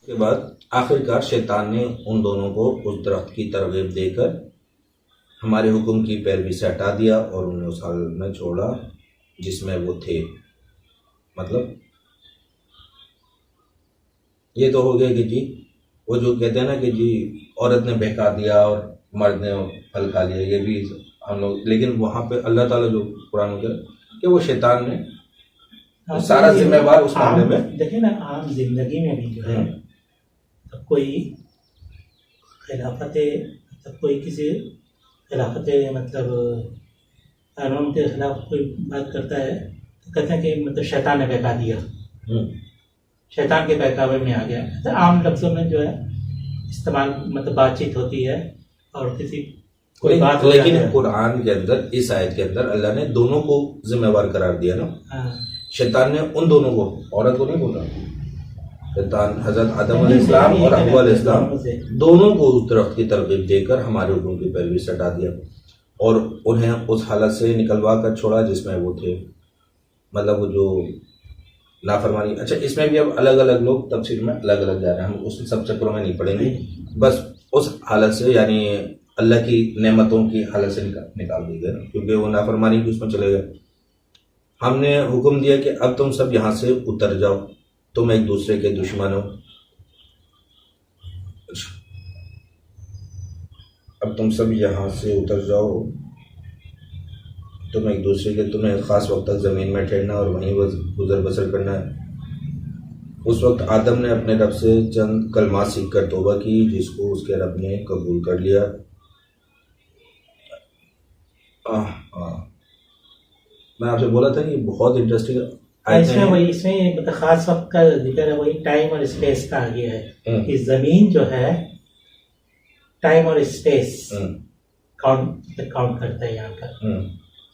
کے بعد آخرکار شیطان نے ان دونوں کو اس درخت کی ترغیب دے کر ہمارے حکم کی پیروی سے ہٹا دیا اور انہیں اس حال میں چھوڑا جس میں وہ تھے. مطلب یہ تو ہو گیا کہ جی وہ جو کہتے ہیں نا کہ جی عورت نے بہکا دیا اور مرد نے پھل کھا لیا، یہ بھی ہم لوگ، لیکن وہاں پہ اللہ تعالیٰ جو قرآن میں کہہ کہ وہ شیطان نے سارا ذمہ وار اس معاملے میں. دیکھیں نا عام زندگی میں بھی جو ہے اب کوئی خلافت مطلب کوئی کسی خلافت مطلب قانون کے خلاف کوئی بات کرتا ہے تو کہتے ہیں کہ مطلب شیطان نے بہکا دیا، شیطان کے بہکاوے میں آ گیا. عام لفظوں میں جو ہے استعمال مطلب بات چیت ہوتی ہے اور کسی کوئی بات، لیکن قرآن کے اندر اس آیت کے اندر اللہ نے دونوں کو ذمہ وار قرار دیا نا. شیطان نے ان دونوں کو، عورت کو نہیں بولا، شیطان حضرت آدم علیہ السلام اور حوا علیہ السلام دونوں کو اس درخت کی ترغیب دے کر ہمارے حکم کی پیروی سے ہٹا دیا اور انہیں اس حالت سے نکلوا کر چھوڑا جس میں وہ تھے. مطلب وہ جو نافرمانی. اچھا اس میں بھی اب الگ الگ لوگ تفسیر میں الگ الگ جا رہے ہیں، ہم اس سب چکروں میں نہیں پڑیں گے، بس اس حالت سے یعنی اللہ کی نعمتوں کی حالت سے نکال دی گئے نا، کیونکہ وہ نافرمانی بھی اس میں چلے گئے. ہم نے حکم دیا کہ اب تم سب یہاں سے اتر جاؤ، تم ایک دوسرے کے دشمن ہو. اب تم سب یہاں سے اتر جاؤ، تم ایک دوسرے کے، تمہیں ایک خاص وقت تک زمین میں ٹھہرنا اور وہیں گزر بسر کرنا ہے. اس وقت آدم نے اپنے رب سے چند کلمات سیکھ کر توبہ کی جس کو اس کے رب نے قبول کر لیا. میں آپ سے بولا تھا کہ بہت انٹرسٹنگ اس میں مطلب خاص وقت کا ذکر ہے، وہی ٹائم اور اسپیس کا آ گیا ہے کہ زمین جو ہے ٹائم اور اسپیس کاؤنٹ کرتا ہے یہاں پر،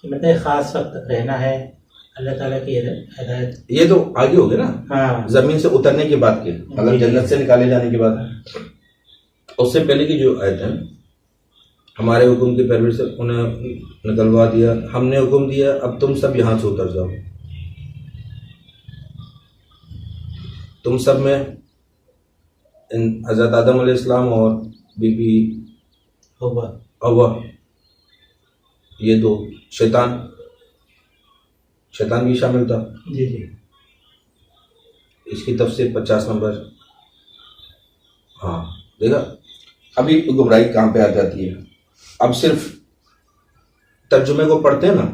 کہ مطلب خاص وقت تک رہنا ہے اللہ تعالیٰ کی ہدایت. یہ تو آگے ہو گیا نا زمین سے اترنے کی بات کی، مطلب جنت سے نکالے جانے کی بات. اس سے پہلے کی جو آیت ہے ہمارے حکم کی پیروی سے انہیں نکلوا دیا، ہم نے حکم دیا اب تم سب یہاں سے اتر جاؤ. تم سب میں حضرت آدم علیہ السلام اور بی بی حوا، یہ دو، شیطان بھی شامل تھا. جی جی اس کی تفسیر 50 نمبر. ہاں دیکھا ابھی گمراہی کہاں پہ آ جاتی ہے. اب صرف ترجمے کو پڑھتے ہیں نا،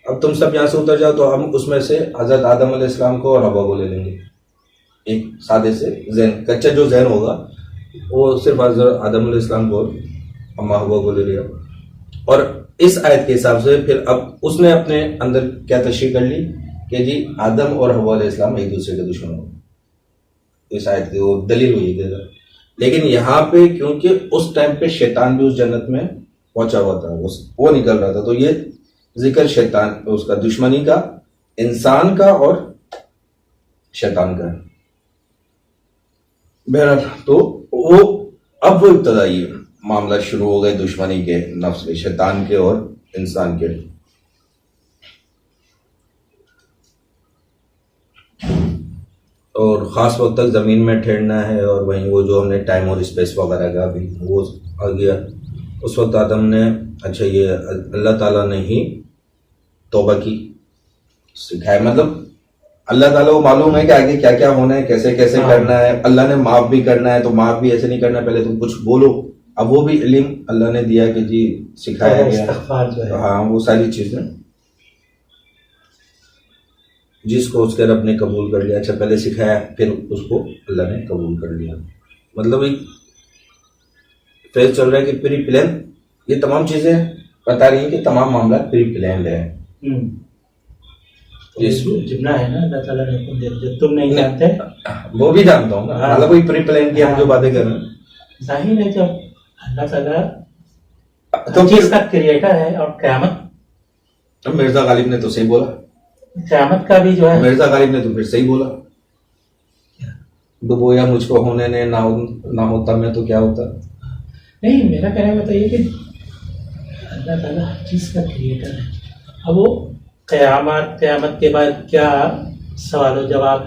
اب تم سب یہاں سے اتر جاؤ تو ہم اس میں سے حضرت آدم علیہ السلام کو اور حوا کو لے لیں گے. ایک سادے سے ذہن، کچا جو ذہن ہوگا وہ صرف حضرت آدم علیہ السلام کو اور اما حوا کو لے لیا. اور اس آیت کے حساب سے پھر اب اس نے اپنے اندر کیا تشریح کر لی کہ جی آدم اور حوا علیہ السلام ایک دوسرے کے دشمن ہو. اس آیت کی وہ دلیل ہوئی کہ لیکن یہاں پہ کیونکہ اس ٹائم پہ شیطان بھی اس جنت میں پہنچا ہوا تھا، وہ نکل رہا تھا، تو یہ ذکر شیطان اس کا دشمنی کا، انسان کا اور شیطان کا. بہرحال تو وہ اب وہ ابتدائی معاملہ شروع ہو گئے دشمنی کے، نفس کے، شیطان کے اور انسان کے. اور خاص وقت تک زمین میں ٹھہرنا ہے اور وہیں وہ جو ہم نے ٹائم اور اسپیس وغیرہ کا بھی وہ آ گیا. اس وقت آدم نے، اچھا یہ اللہ تعالیٰ نے ہی توبہ کی سکھایا، مطلب اللہ تعالیٰ کو معلوم ہے کہ آگے کیا کیا ہونا ہے، کیسے کیسے کرنا ہے. اللہ نے معاف بھی کرنا ہے تو معاف بھی ایسے نہیں کرنا پہلے تم کچھ بولو. اب وہ بھی علم اللہ نے دیا کہ جی سکھایا گیا. ہاں وہ ساری چیزیں جس کو اس کے رب نے قبول کر لیا. اچھا پہلے سکھایا پھر اس کو اللہ نے قبول کر لیا. مطلب ایک فیز چل رہا ہے کہ پری پلان، یہ تمام چیزیں بتا رہی ہیں کہ تمام معاملات پری پلانڈ ہیں. جملہ ہے نا اللہ تعالیٰ نے حکم دیا جو تم نہیں جانتے، وہ بھی جانتا ہوں نا، مطلب کوئی پری پلان کی ہم جو باتیں کر رہے ہیں. ظاہر ہے جب اللہ تعالیٰ تو چیز کا کریٹر ہے. اور قیامت، مرزا غالب نے تو صحیح بولا، قیامت کا بھی جو ہے مرزا غالب نے تو پھر صحیح بولا، ڈبویا مجھ کو ہونے نے نہ ہوتا میں تو کیا ہوتا. نہیں، میرا کہنے کا تو یہ کہ اللہ تعالیٰ ہر چیز کا کریٹر ہے. اب وہ قیامت کے بعد کیا سوال و جواب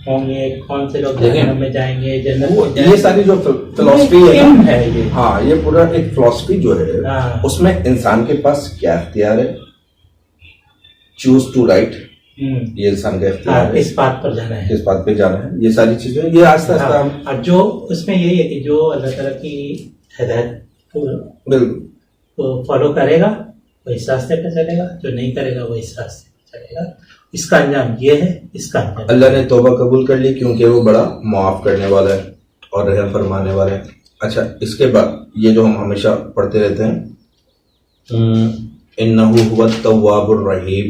ہوں گے, کون سے لوگ دیکھیں, جہنم میں جائیں گے, جنت وہ میں جائیں یہ گے. ساری جو فلسفی ہے علم نا, ہے یہ. ہاں یہ پورا ایک فلسفی جو ہے ہاں. اس میں انسان کے پاس کیا اختیار ہے, چوز ٹو رائٹ, یہ انسان کا اختیار ہے, اس بات پر جانا ہے, کس بات پہ جانا ہے, یہ ساری چیزیں یہ آہستہ آہستہ ہم اور جو اس میں یہی ہے کہ جو اللہ تعالیٰ کی ہدایت بالکل کو فالو کرے گا وہ اس راستے پہ چلے گا, جو نہیں کرے گا وہ اس راستے پہ چلے گا. اس کا انجام یہ ہے, اس کا انجام اللہ نے توبہ قبول کر لی کیونکہ وہ بڑا معاف کرنے والا ہے اور رحم فرمانے والا ہے. اچھا, اس کے بعد یہ جو ہم ہمیشہ پڑھتے رہتے ہیں, انہ هو التواب الرحیم,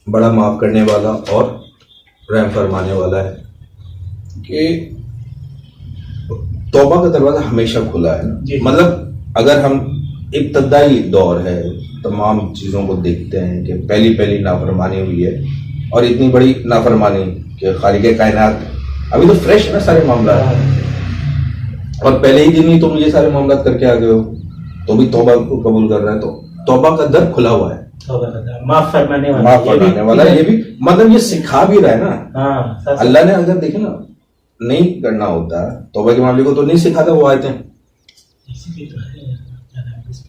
بڑا معاف کرنے والا اور رحم فرمانے والا ہے. کہ توبہ کا دروازہ ہمیشہ کھلا ہے نا, جی. مطلب اگر ہم ابتدائی دور ہے, تمام چیزوں کو دیکھتے ہیں کہ پہلی نافرمانی ہوئی ہے, اور اتنی بڑی نافرمانی کہ خالق کائنات, ابھی تو فریش ہے نا سارے معاملات, اور پہلے ہی دن ہی تم یہ سارے معاملات کر کے آ گئے ہو تو بھی توبہ کو قبول کر رہا ہے. تو توبہ کا در کھلا ہوا ہے, معاف فرمانے والا, یہ بھی مطلب یہ سکھا بھی رہا ہے نا. ہاں, اللہ نے اگر دیکھے نا نہیں کرنا ہوتا توبہ کے معاملے کو تو نہیں سکھاتا وہ آیتیں. بسم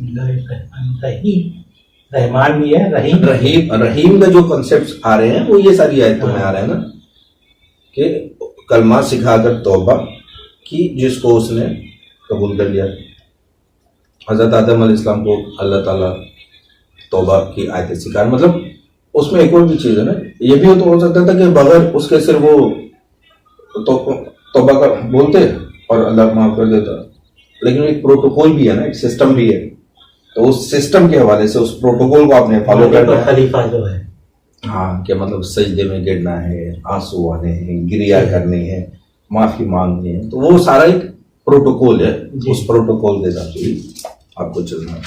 اللہ الرحمن الرحیم, رحمان بھی ہے, رحیم کا جو کنسیپٹس آ رہے ہیں وہ یہ ساری آیتوں میں آ رہے ہیں نا, کہ کلمہ سکھا کر توبہ کی جس کو اس نے قبول کر لیا. حضرت آدم علیہ السلام کو اللہ تعالیٰ توبہ کی آیتیں سکھا, مطلب اس میں ایک اور بھی چیز ہے نا, یہ بھی تو ہو سکتا تھا کہ بغیر اس کے صرف وہ توبہ کا بولتے اور اللہ معاف کر دیتا, لیکن ایک پروٹوکول بھی ہے نا, ایک سسٹم بھی ہے, تو اس سسٹم کے حوالے سے اس پروٹوکول کو آپ نے فالو کرنا ہے. خلیفہ جو ہے, ہاں, کہ مطلب سجدے میں گرنا ہے, آنسو آنے ہیں, گریا کرنی ہے, معافی مانگنی ہے, تو وہ سارا ایک پروٹوکول ہے. اس پروٹوکول کے حساب سے آپ کو چلنا ہے.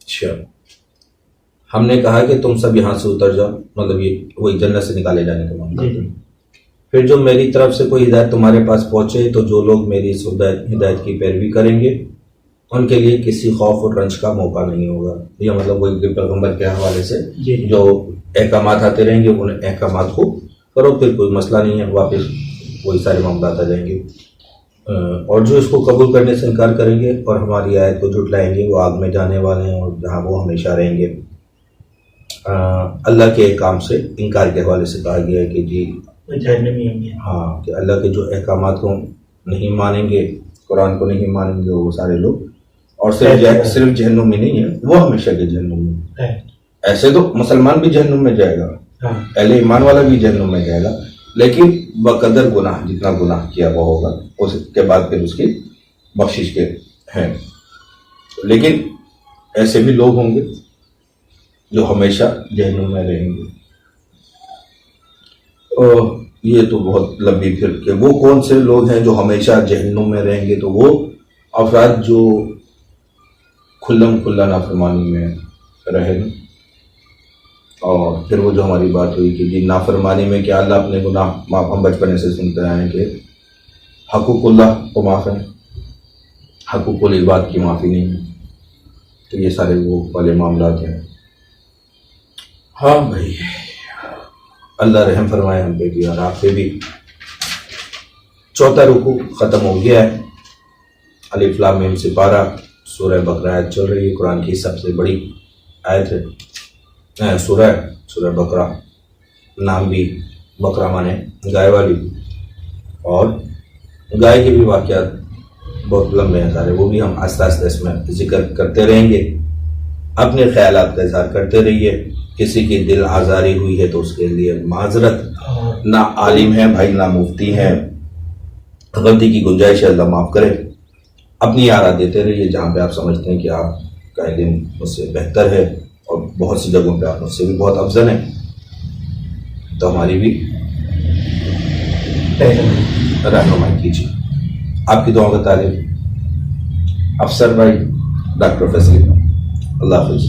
اچھا, ہم نے کہا کہ تم سب یہاں سے اتر جاؤ, مطلب یہ وہی جنت سے نکالے جانے کا معاملہ. پھر جو میری طرف سے کوئی ہدایت تمہارے پاس پہنچے تو جو لوگ میری اس ہدایت کی پیروی کریں گے ان کے لیے کسی خوف اور رنج کا موقع نہیں ہوگا. یہ مطلب وہی پیغمبر کے حوالے سے جو احکامات آتے رہیں گے ان احکامات کو کرو, پھر کوئی مسئلہ نہیں ہے, واپس وہی سارے معاملات آ جائیں گے. اور جو اس کو قبول کرنے سے انکار کریں گے اور ہماری آیت کو جھٹلائیں گے وہ آگ میں جانے والے ہیں اور جہاں وہ ہمیشہ رہیں گے. اللہ کے احکام سے انکار کے حوالے سے کہا گیا ہے کہ جی جہنمی ہوں گے. ہاں, کہ اللہ کے جو احکامات کو نہیں مانیں گے, قرآن کو نہیں مانیں گے وہ سارے لوگ, اور صرف جہنم میں نہیں ہے, وہ ہمیشہ کے جہنم میں. ایسے تو مسلمان بھی جہنم میں جائے گا, اہل ایمان والا بھی جہنم میں جائے گا, لیکن بقدر گناہ, جتنا گناہ کیا وہ ہوگا اس کے بعد پھر اس کی بخشش کے ہیں. لیکن ایسے بھی لوگ ہوں گے جو ہمیشہ جہنم میں رہیں گے. یہ تو بہت لمبی پھر کہ وہ کون سے لوگ ہیں جو ہمیشہ جہنم میں رہیں گے, تو وہ افراد جو کھلم کھلا نافرمانی میں رہے. اور پھر وہ جو ہماری بات ہوئی کہ جی نافرمانی میں کیا اللہ اپنے گناہ معاف, ہم بچپنے سے سنتے آئے ہیں کہ حقوق اللہ کو معاف ہے, حقوق العباد کی معافی نہیں ہے. تو یہ سارے وہ والے معاملات ہیں. ہاں بھائی, اللہ رحم فرمائے ہم پہ بھی اور آپ پہ بھی. چوتھا رکوع ختم ہو گیا ہے. الف لام میم سے 12 سورہ بقرہ آیت چل رہی ہے. قرآن کی سب سے بڑی آیت ہے سورہ بقرہ. نام بھی بقرہ مانے گائے والی, اور گائے کے بھی واقعات بہت لمبے ہیں سارے, وہ بھی ہم آہستہ آہستہ اس میں ذکر کرتے رہیں گے. اپنے خیالات کا اظہار کرتے رہیے. کسی کی دل آزاری ہوئی ہے تو اس کے لیے معذرت, نہ عالم ہے بھائی نہ مفتی ہے, غلطی کی گنجائش ہے, اللہ معاف کرے. اپنی آراء دیتے رہیے جہاں پہ آپ سمجھتے ہیں کہ آپ کا علم مجھ سے بہتر ہے, اور بہت سی جگہوں پہ آپ مجھ سے بھی بہت افضل ہیں, تو ہماری بھی رہنمائی کیجیے. آپ کی دعاؤں کا طالب افسر بھائی ڈاکٹر فیصل. اللہ حافظ.